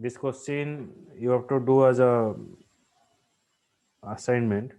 this question you have to do as a assignment.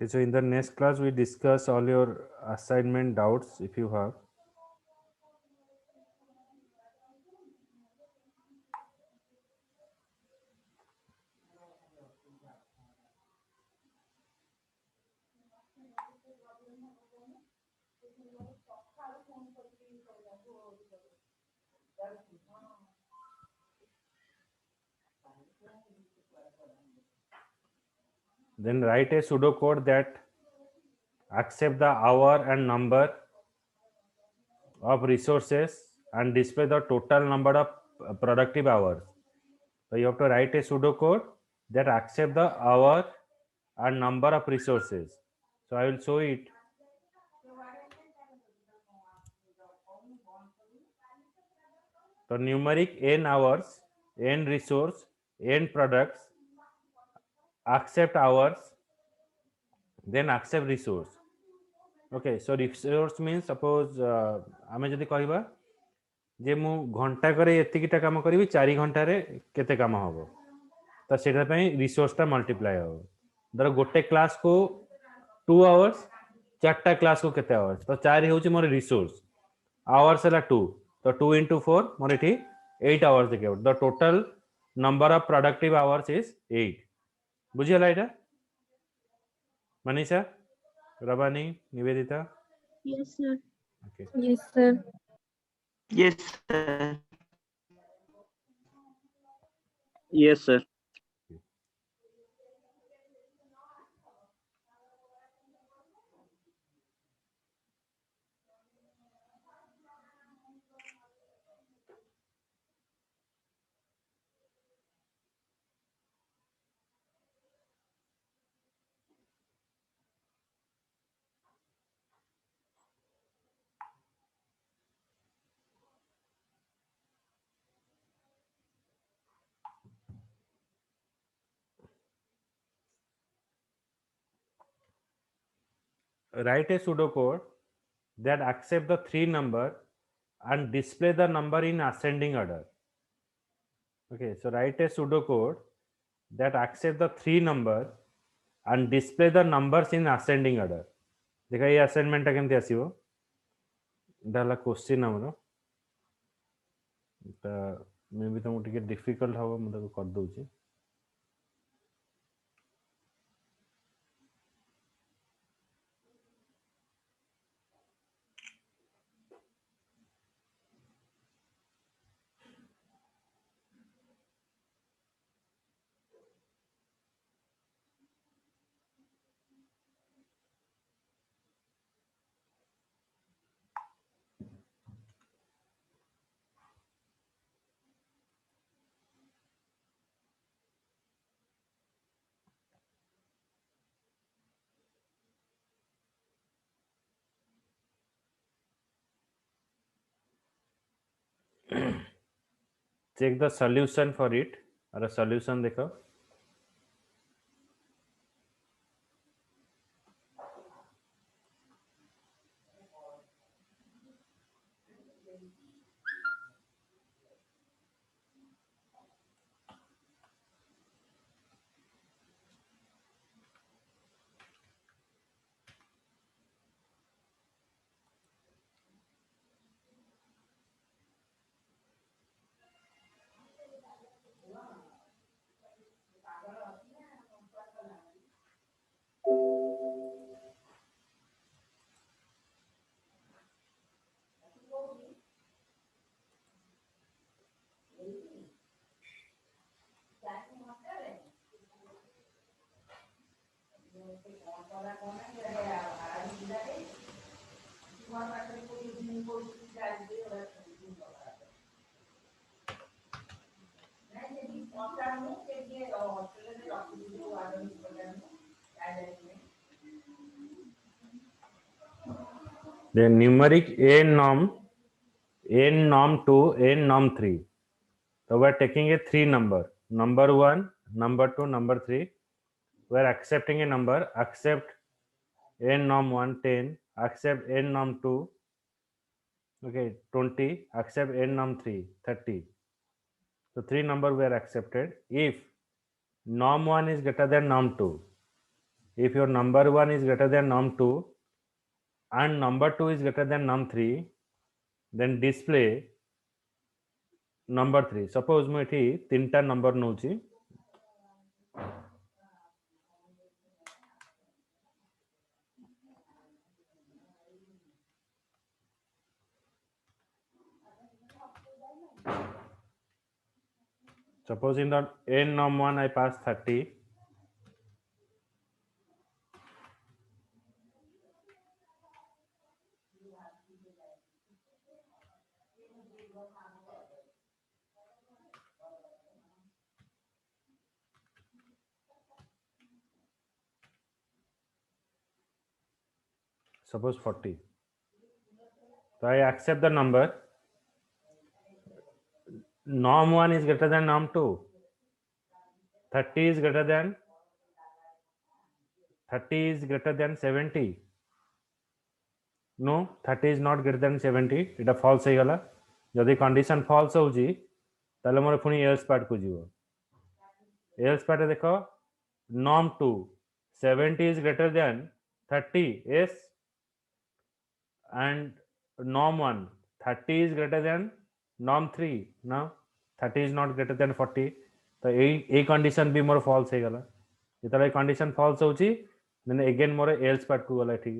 Okay, so in the next class we discuss all your assignment doubts if you have. Then write a pseudocode that accept the hour and number of resources and display the total number of productive hours. So you have to write a pseudocode that accept the hour and number of resources. So I will show it. So numeric n hours, n resource, n products, accept hours, then accept resource. Okay, so resource means suppose आमे जदि कहबा जे मु घंटा करे एतिकिटा काम करिवि 4 घंटा रे केते काम हबो तो सेटा पई रिसोर्स टा मल्टीप्लाई हो धर गोटे क्लास को 2 आवर्स चारटा क्लास को केते आवर्स तो 4 होउची मोर रिसोर्स आवर्स हला 2 तो 2 into 4 मोर एठी 8 आवर्स देखियो the total number of productive hours is 8 बुझियला एटा Manisha Rabani Nivedita Yes, sir. Okay Yes, sir. Yes, sir. Yes, sir. write a pseudocode that accept the 3 number and display the number in ascending order. Okay, so write a pseudocode that accept the 3 number and display the numbers in ascending order. देखा ये assignment टा केमती आसीबो डाला question हमरो ता मे भी तुमको टिके डिफिकल्ट हबो म ताको कर दोची check the solution for it और solution देखो then numeric n norm 2, n norm 3. So we are taking a 3 number 1, number 2, number 3. We are accepting a number, accept n norm 1 10, accept n norm 2 okay 20, accept n norm 3 30. So 3 number were accepted. If norm 1 is greater than norm 2, if your number 1 is greater than norm 2 and number 2 is greater than norm 3, then display number 3. Suppose ମୁଁ ଏଠି 3ଟା number ନଉଛି, suppose in the n norm 1 I pass 30, suppose 40. So I accept the number. Norm 1 is greater than norm 2. 30 is greater than 70. No, 30 is not greater than 70. এটা false ହେଇଗଲା. ଯଦି condition false ହଉଛି ତାହେଲେ ମୋର ପୁଣି else part କୁ ଯିବ. else part ରେ ଦେଖ norm 2 70 is greater than 30, yes, and norm 1 30 is greater than norm 3. Now 30 is not greater than 40. तो এই condition भी मोर false ହେଇଗଲା. ଯେତେବେଳେ condition false ହଉଛି then again मोर else part କୁ गला ठीक.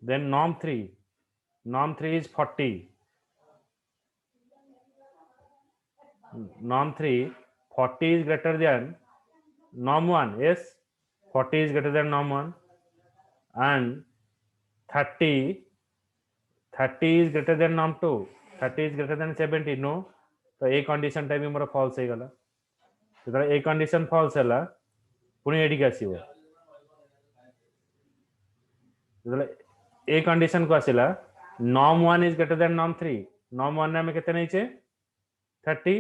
Then norm 3 is 40. Norm 3 40 is greater than norm 1, yes, 40 is greater than norm 1, and 30 is greater than norm 2, 30 is greater than 70. No, तो ए कंडीशन टाइप मोर false हे गला. तो ए कंडीशन फॉल्स हैला पुनी एडी के आसीबो. तो ए कंडीशन को आसिला norm 1 is greater than norm 3. norm 1 ने हमें कितने नहीं चे 30,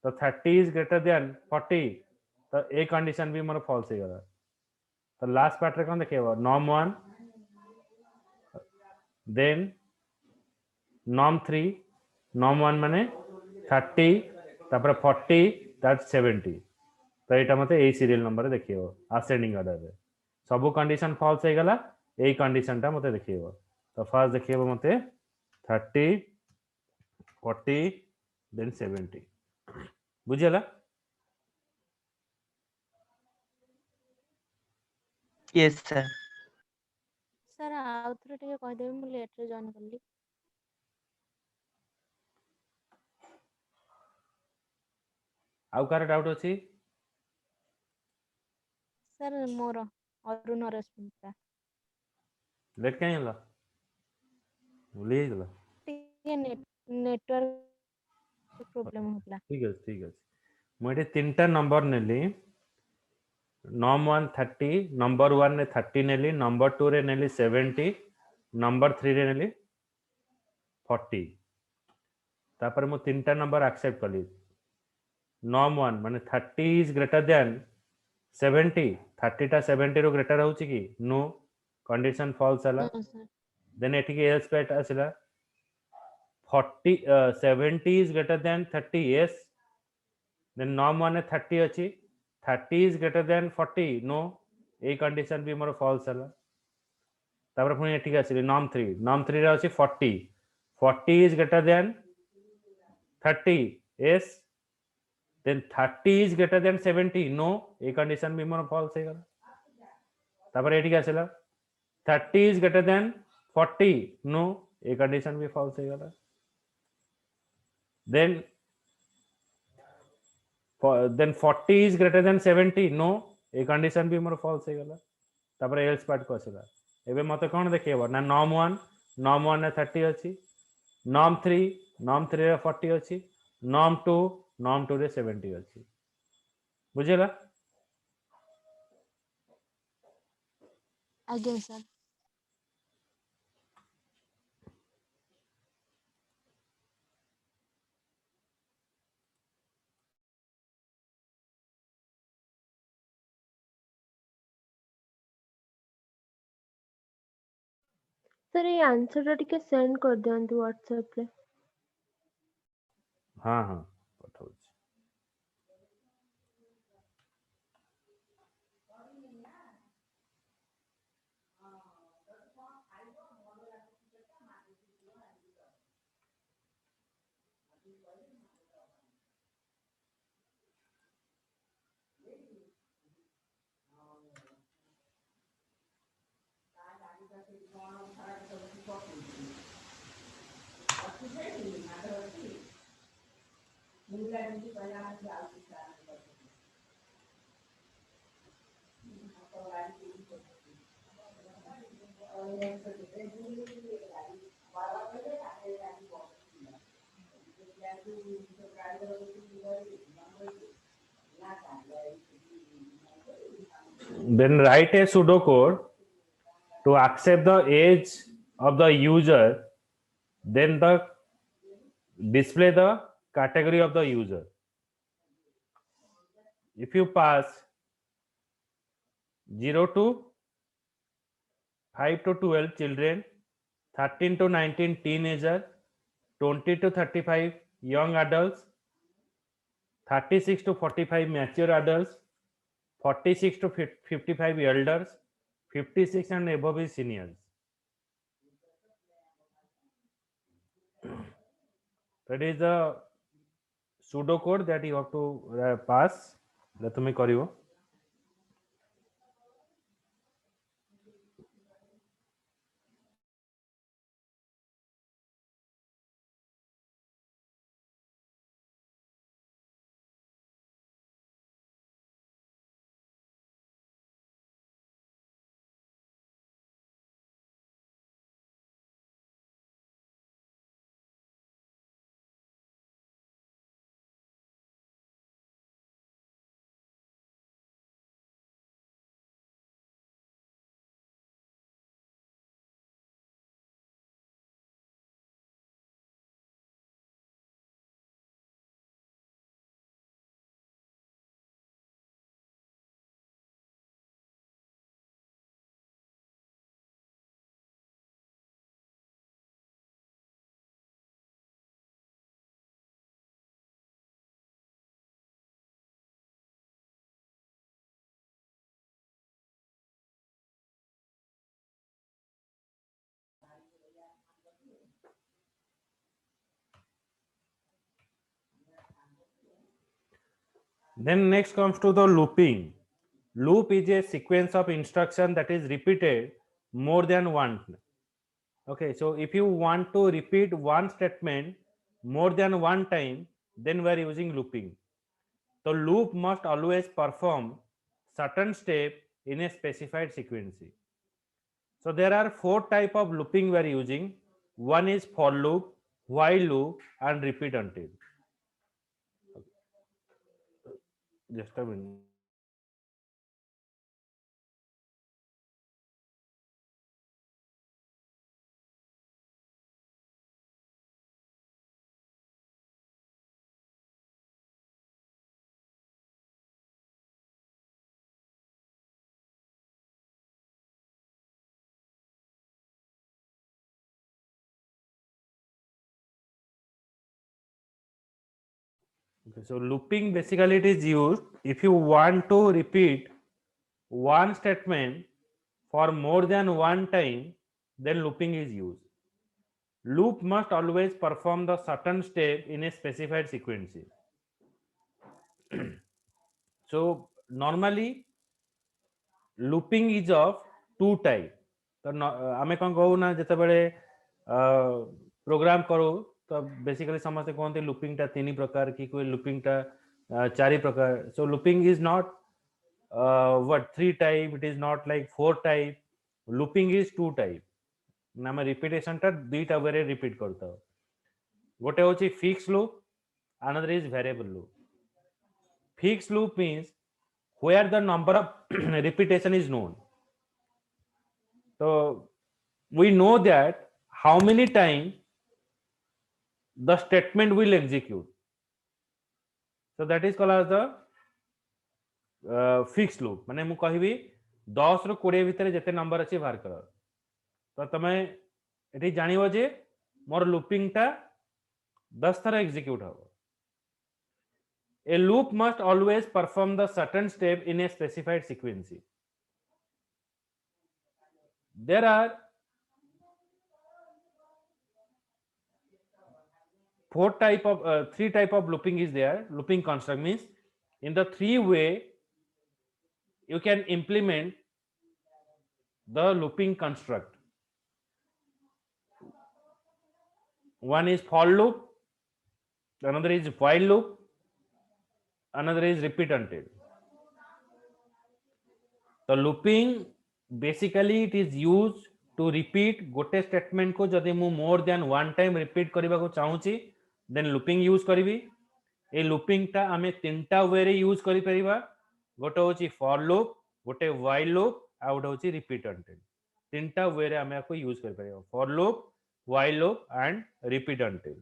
तो 30 is greater than 40. तो ए कंडीशन भी मोर फॉल्स हे गला. तो लास्ट पार्ट रे कोन देखियो norm 1 then norm 3. norm 1 माने 30 तापर 40 दैट्स 70. तो एटा मते ए सीरियल नंबर देखियो असेंडिंग ऑर्डर रे सब कंडीशन फॉल्स हे गला. ए कंडीशन टा मते देखियो. तो फर्स्ट देखियो मते 30 40 then 70. बुझियला? Yes, sir. सर आउ थोड़ा टिके कह देबे मु लेट रे जॉइन करली. आउ कार डाउट अछि? सर मोर अरुण रश्मिका लेट काहे होला? भूली गेला. टिके नेटवर्क प्रॉब्लम होतला. ठीक है मु एठी 3टा नंबर नेली. norm 1 30, number 1 ने 30 नेली, number 2 रे नेली 70, number 3 रे नेली 40. तापर मु 3टा नंबर एक्सेप्ट कली. norm 1 माने 30 is greater than 70. 30 टा 70 रो ग्रेटर होची की? नो, कंडीशन फॉल्स हला. No sir. देन एठी के एल्स पेट आसिला 40 70 is greater than 30, yes. then norm 1 ने 30 अछि, 30 is greater than 40. नो, ए कंडीशन भी मोर फॉल्स हला. तापर पुनी एठी के आसिली norm 3. norm 3 रे अछि 40 is greater than 30, yes. then 30 is greater than 70. No, ए कंडीशन भी मोर फॉल्स हे गला. तापर एठी के आसिला 30 is greater than 40. नो, ए कंडीशन भी फॉल्स हे गला. then 40 is greater than 70. No, ए कंडीशन भी मोर फॉल्स हे गला. तापर एल्स पार्ट को आसिला. एबे मते कोन देखियबो ना norm 1 ने 30 अछि, norm 3 रे 40 अछि, norm 2 रे 70 अछि. बुझिला? आज्ञा सर। सर ये आंसर टा टिके सेंड कर दियंतु व्हाट्सएप रे। हाँ हाँ पठाऊँ। Then write a pseudocode to accept the age of the user, then display the category of the user. If you pass 0 to 5 to 12 children, 13 to 19 teenagers, 20 to 35 young adults, 36 to 45 mature adults, 46 to 55 elders, 56 and above is seniors. That is the pseudocode that you have to pass. Let me karibo. Then next comes to the looping. Loop is a sequence of instruction that is repeated more than once. Okay, so if you want to repeat one statement more than one time, then we are using looping. The loop must always perform certain step in a specified sequence. So there are 4 type of looping we are using. One is for loop, while loop, and repeat until. Just a minute. Okay, so looping basically it is used if you want to repeat one statement for more than one time, then looping is used. Loop must always perform the certain step in a specified sequence. So normally looping is of two type. तो आमे कौन कहू ना जिते बड़े programme करो तो basically समझते कहते लुपिंग टा तीन प्रकार की कोई लुपिंग टा चारि प्रकार. So looping is not what 3 type, it is not like 4 type. Looping is 2 type. ना मैं रिपीटेशन टा दुईटा वे रिपीट करता हूँ. गोटे होची fix loop, another is variable loop. Fixed loop means where the number of repetition is known. So we know that how many times the statement will execute. So that is called as the fixed loop. माने मु कहबी 10 रो 20 भितर जते number अछि बाहर कर, तो तमे एठी जानिबो जे मोर लूपिंग टा 10 थर एग्जीक्यूट हो. A loop must always perform the certain step in a specified sequence. There are three type of looping is there. Looping construct means in the three way you can implement the looping construct. One is for loop, another is while loop, another is repeat until. The looping basically it is used to repeat गोटे statement को जदि मु more than one time repeat करबा को चाहूची then looping use करिवि. ए looping टा हमें तीनटा way रे use करि परिबा. गोटे होची for loop, गोटे while loop आ गोटे होची repeat until. तीनटा way रे हमें को use करि परिबा. For loop, while loop and repeat until.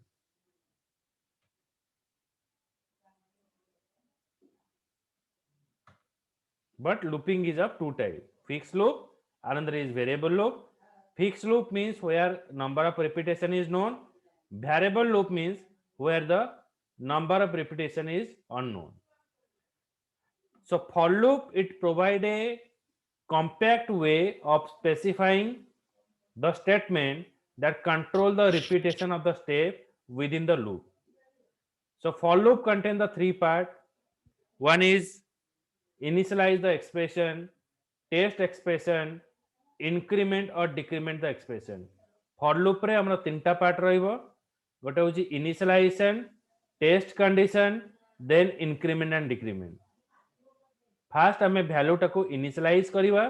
But looping is of two types: fixed loop, another is variable loop. Fixed loop means where number of repetition is known. Variable loop means where the number of repetition is unknown. So for loop it provide a compact way of specifying the statement that control the repetition of the step within the loop. So for loop contain the three part. One is initialize the expression, test expression, increment or decrement the expression. For loop रे हमरा तीनटा part रहइबो. गोटे होची initialization, test condition, then increment and decrement. Fast हमें value टाको initialise करिवा,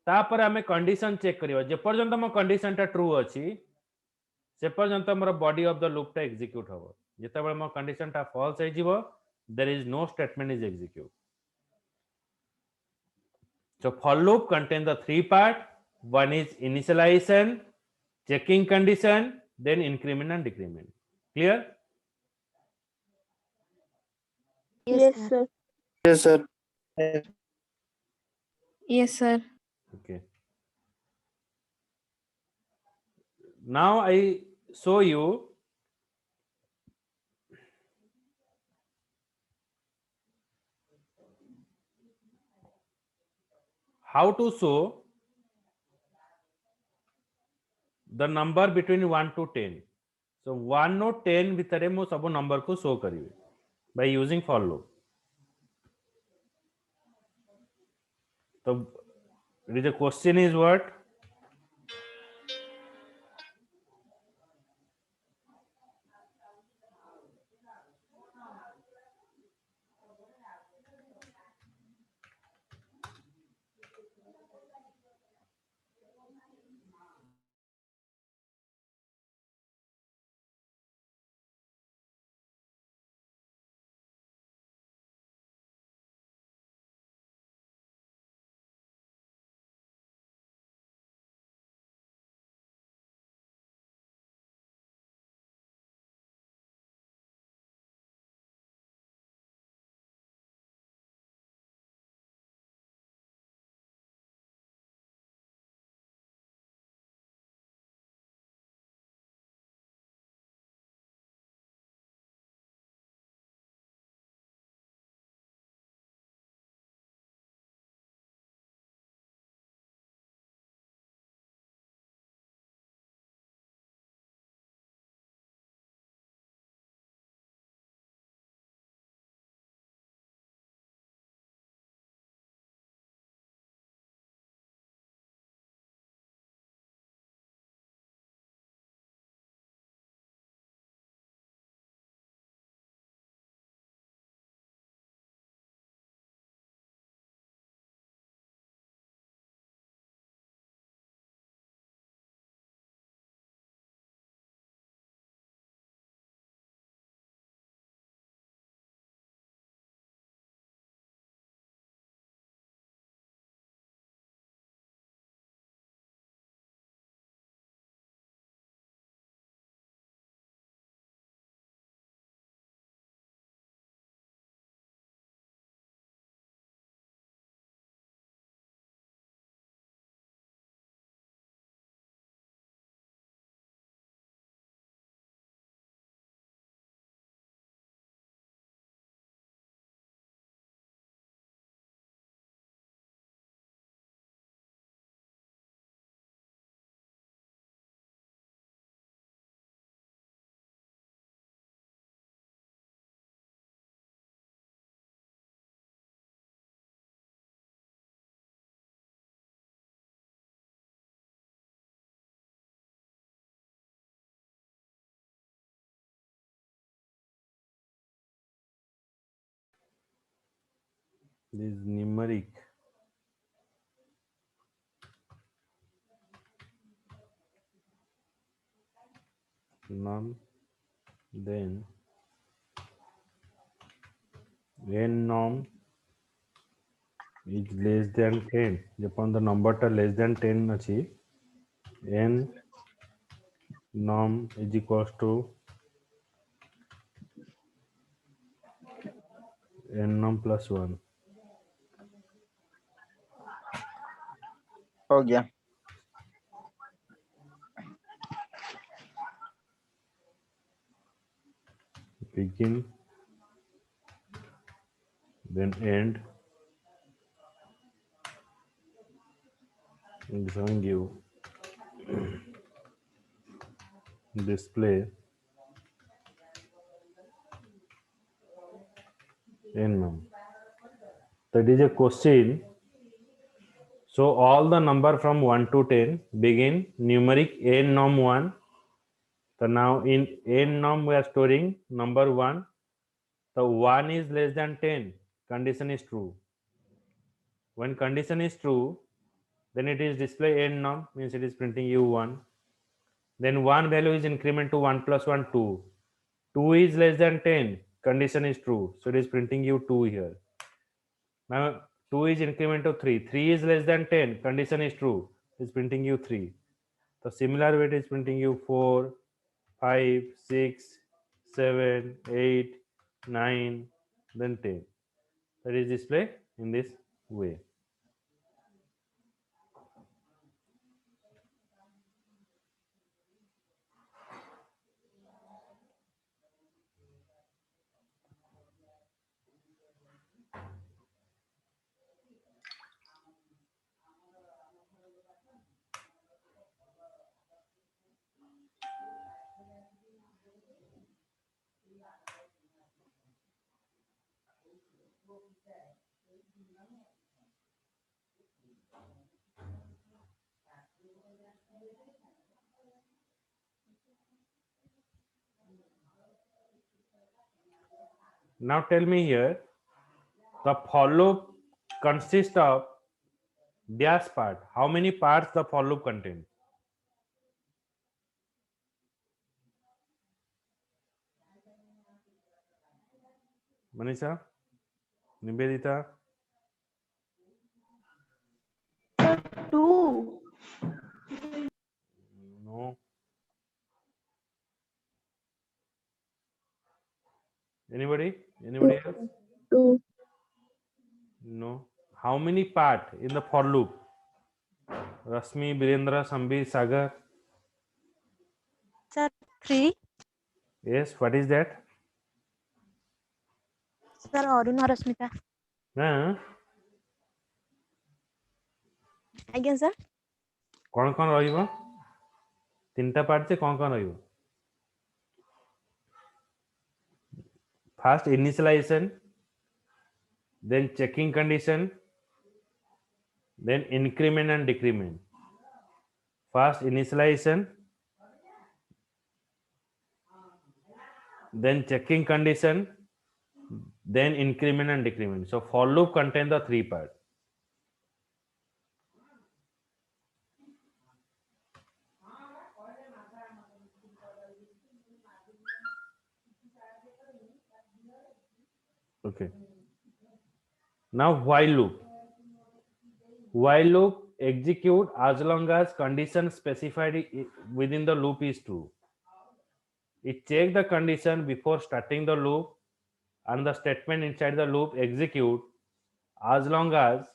तापर हमें condition check करिवा. जे पर्यंत हम कंडीशन टा ट्रू अछि से पर्यंत हमर बॉडी ऑफ द लूप टा एग्जीक्यूट होबो. जेतेबेले हम कंडीशन टा फॉल्स हे जिवो, there is no statement is execute. So for loop contain the three part. One is initialization, checking condition, then increment and decrement. Clear? Yes, sir. Yes, sir. Yes, sir. Okay. Now I show you how to show the number between 1 to 10. So 1 और 10 भितरे मो सब number को show करिवे by using for loop. So the question is what? this numeric num, then n norm is less than 10 जपन the number टा less than 10 अछि n norm is equals to n norm plus 1 हो गया। begin then end and showing you display n norm. That is a question. So all the number from 1 to 10 begin numeric n norm 1. So now in n norm we are storing number 1. So 1 is less than 10. Condition is true. When condition is true, then it is display n norm, means it is printing you 1. Then 1 value is increment to 1 plus 1, 2. 2 is less than 10. Condition is true. So it is printing you 2 here. Now 2 is increment to 3. 3 is less than 10. Condition is true. It is printing you 3. So similar way it is printing you 4, 5, 6, 7, 8, 9, then 10. That is display in this way. Now tell me here, the for loop consists of dash part. How many parts the for loop contains? Manisha? Nivedita? Sir, 2. No. Anybody? Anybody else? 2. No. How many part in the for loop? Rasmi, Birendra, Sambir, Sagar? Sir, 3. Yes, what is that? Sir, Arun or Rasmita. Huh? Again, sir. कौन कौन रहिबो तीनटा part से कौन कौन रहिबो first initialisation then checking condition then increment and decrement first initialization then checking condition then increment and decrement. So for loop contain the three parts. Okay. Now while loop. While loop execute as long as condition specified within the loop is true. It check the condition before starting the loop and the statement inside the loop execute as long as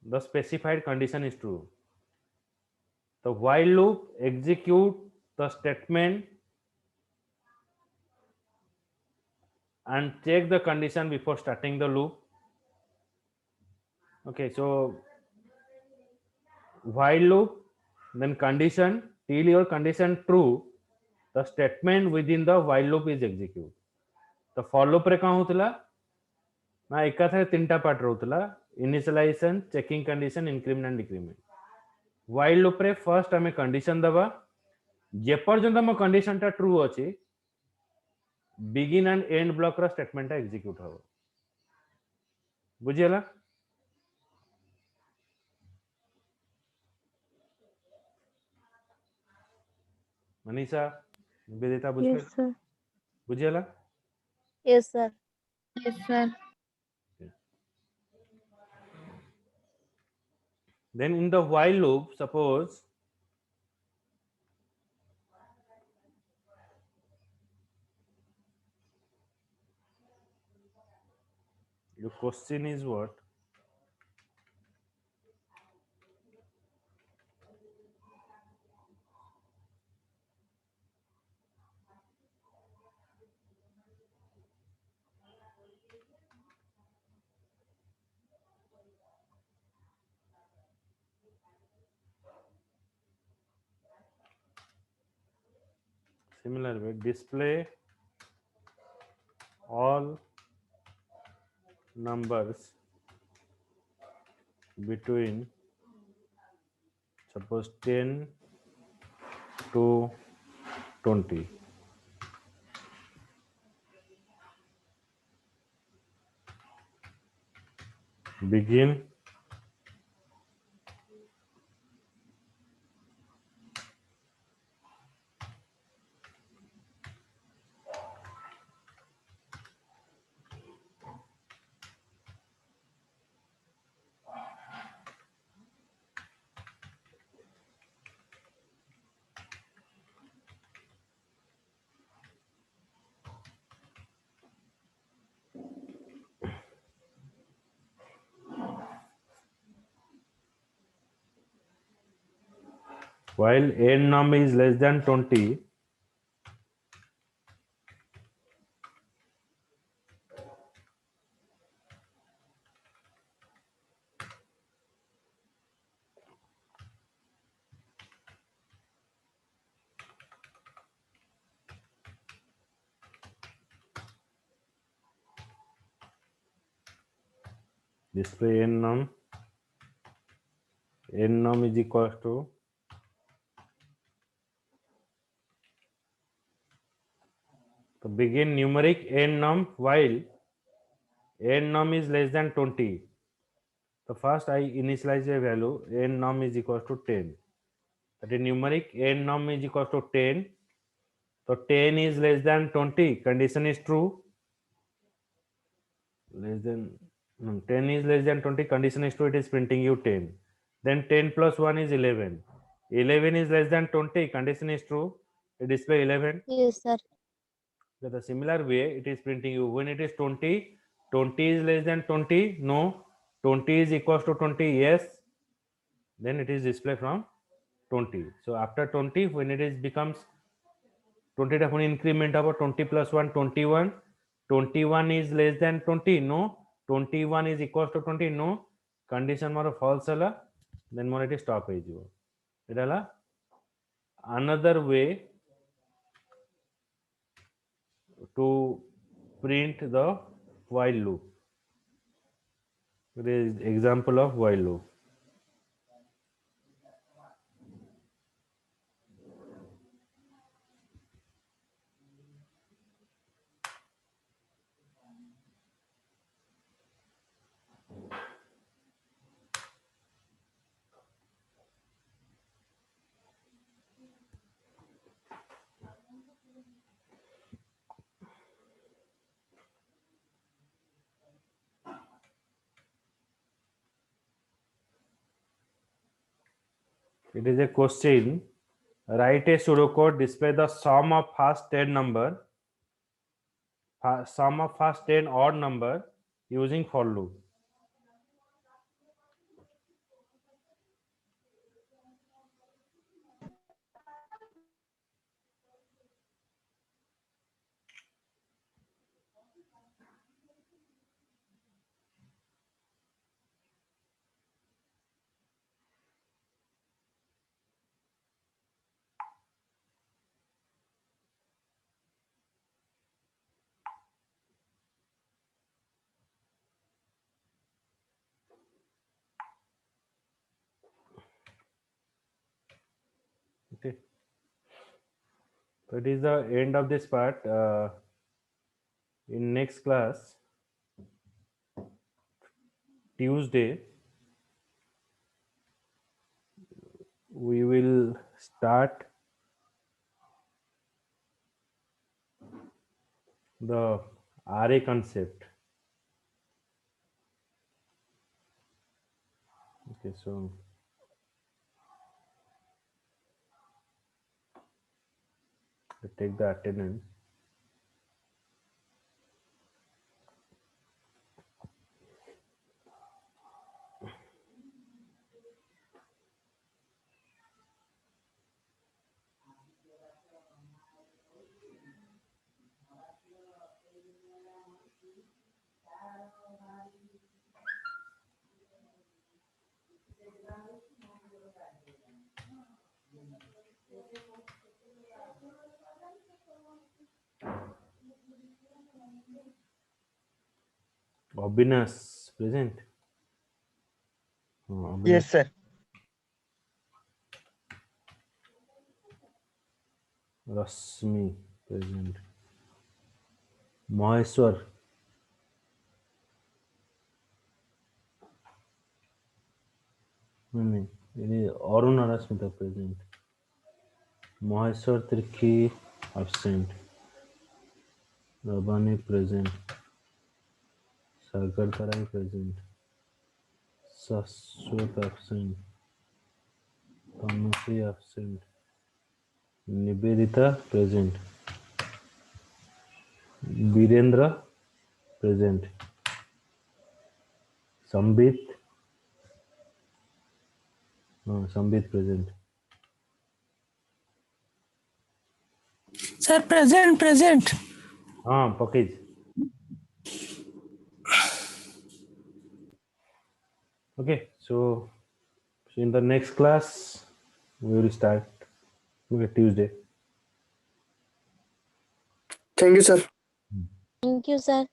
the specified condition is true. The while loop execute the statement and check the condition before starting the loop. Okay, so while loop, then condition till your condition true, the statement within the while loop is execute. तो for loop रे कहाँ होतला ना एकाथरे तीनटा part रहतला initialization checking condition increment and decrement while loop रे first हमें कंडीशन दबा जे पर्यंत हम कंडीशन टा ट्रू अछि बिगिन एंड एंड ब्लॉक रा स्टेटमेंट एग्जीक्यूट हो बुझियला मनीषा निवेदिता Yes, sir. बुझियला yes sir. Yes, sir. then in the while loop suppose your question is what similar way display all numbers between suppose 10 to 20 begin while n num is less than 20 display n num is equals to so begin numeric n num while n num is less than 20 so first I initialize a value n num is equals to 10 that is numeric n num is equals to 10 so 10 is less than 20 condition is true less than no, 10 is less than 20 condition is true it is printing you 10 then 10 plus 1 is 11 11 is less than 20 condition is true it display 11 yes sir. so the similar way it is printing you when it is 20 20 is less than 20 no 20 is equals to 20 yes then it is display from 20 so after 20 when it is becomes 20 টা এখন increment হবে 20 plus 1 21 21 is less than 20 no 21 is equals to 20 no condition ମୋର false ହେଲା then ମୋର ଏଠି stop ହେଇଯିବ ଏଟା ହେଲା another way to print the while loop it is example of while loop it is a question write a pseudocode display the sum of first 10 number sum of first 10 odd number using for loop okay so it is the end of this part in next class, Tuesday, we will start the array concept. Okay, so take the attendance. Abhinas present. Abhinas. Yes, sir. Rasmi present. Maheshwar. No, Arun Arasmita present. Maheshwar Trikhi absent. Rabani present. Sagar Tarai present. Saswat absent. Tanusri absent. Nivedita present. Virendra present. Sambit. Sambit present. Sir, present. Package. Okay, so in the next class we will start Tuesday. Thank you, sir. Thank you, sir.